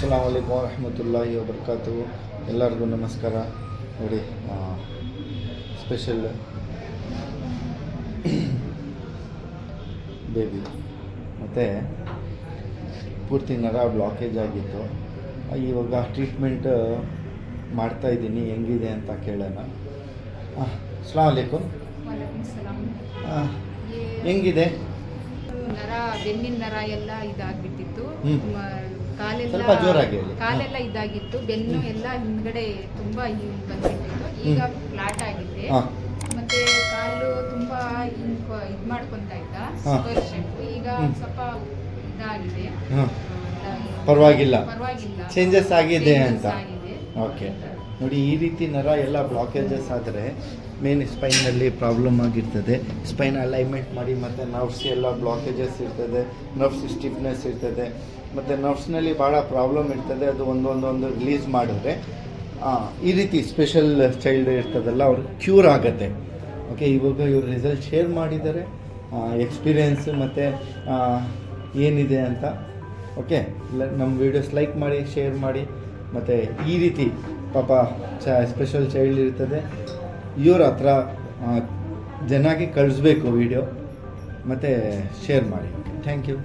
ಅಸ್ಸಲಾಮು ಅಲೈಕುಮ್ ವರಹಮತುಲ್ಲಾಹಿ ವಬರ್ಕಾತು. ಎಲ್ಲರಿಗೂ ನಮಸ್ಕಾರ. ನೋಡಿ, ಸ್ಪೆಷಲ್ ಬೇಬಿ ಮತ್ತು ಪೂರ್ತಿ ನರ ಬ್ಲಾಕೇಜ್ ಆಗಿತ್ತು. ಇವಾಗ ಟ್ರೀಟ್ಮೆಂಟ್ ಮಾಡ್ತಾಯಿದ್ದೀನಿ, ಹೆಂಗಿದೆ ಅಂತ ಕೇಳೋಣ. ಅಸ್ಸಲಾಮು ಅಲೈಕುಮ್. ಹೆಂಗಿದೆ? ನರ, ಬೆನ್ನಿನ ನರ ಎಲ್ಲ ಇದಾಗ್ಬಿಟ್ಟಿತ್ತು. ಸ್ವಲ್ಪ ಜೋರಾಗಿ ಹೇಳಿ. ಕಾಲೆಲ್ಲ ಇದಾಗಿತ್ತು, ಬೆನ್ನು ಎಲ್ಲ ಹಿಂದ್ಗಡೆ ತುಂಬಾ ಬಂದ್ಬಿಟ್ಟಿತ್ತು. ಈಗ ಫ್ಲಾಟ್ ಆಗಿದೆ. ಮತ್ತೆ ಕಾಲು ತುಂಬಾ ಇದ್ ಮಾಡ್ಕೊಂತ ಇದ್ದ, ಈಗ ಸ್ವಲ್ಪ ಇದಾಗಿದೆ. ಪರವಾಗಿಲ್ಲ, ಪರವಾಗಿಲ್ಲ, ಚೇಂಜಸ್ ಆಗಿದೆ ಅಂತ. ಆಗಿದೆ. ಓಕೆ, ನೋಡಿ, ಈ ರೀತಿ ನರ ಎಲ್ಲ ಬ್ಲಾಕೇಜಸ್ ಆದರೆ ಮೇನ್ ಸ್ಪೈನಲ್ಲಿ ಪ್ರಾಬ್ಲಮ್ ಆಗಿರ್ತದೆ. ಸ್ಪೈನ್ ಅಲೈನ್ಮೆಂಟ್ ಮಾಡಿ ಮತ್ತು ನರ್ವ್ಸ್ ಎಲ್ಲ ಬ್ಲಾಕೇಜಸ್ ಇರ್ತದೆ, ನರ್ವ್ಸ್ ಸ್ಟಿಫ್ನೆಸ್ ಇರ್ತದೆ, ಮತ್ತು ನರ್ವ್ಸ್ನಲ್ಲಿ ಭಾಳ ಪ್ರಾಬ್ಲಮ್ ಇರ್ತದೆ. ಅದು ಒಂದೊಂದೊಂದು ರಿಲೀಸ್ ಮಾಡಿದ್ರೆ ಈ ರೀತಿ ಸ್ಪೆಷಲ್ ಚೈಲ್ಡ್ ಇರ್ತದಲ್ಲ, ಅವ್ರಿಗೆ ಕ್ಯೂರ್ ಆಗುತ್ತೆ. ಓಕೆ, ಇವಾಗ ಇವ್ರು ರಿಸಲ್ಟ್ ಶೇರ್ ಮಾಡಿದ್ದಾರೆ, ಎಕ್ಸ್ಪೀರಿಯೆನ್ಸ್ ಮತ್ತು ಏನಿದೆ ಅಂತ. ಓಕೆ, ನಮ್ಮ ವೀಡಿಯೋಸ್ ಲೈಕ್ ಮಾಡಿ, ಶೇರ್ ಮಾಡಿ. ಮತ್ತು ಈ ರೀತಿ ಪಾಪ ಸ್ಪೆಷಲ್ ಚೈಲ್ಡ್ ಇರ್ತದೆ, ಇವ್ರ ಹತ್ರ ಜನಕ್ಕೆ ಕಳಿಸ್ಬೇಕು ವೀಡಿಯೋ, ಮತ್ತು ಶೇರ್ ಮಾಡಿ. Thank you.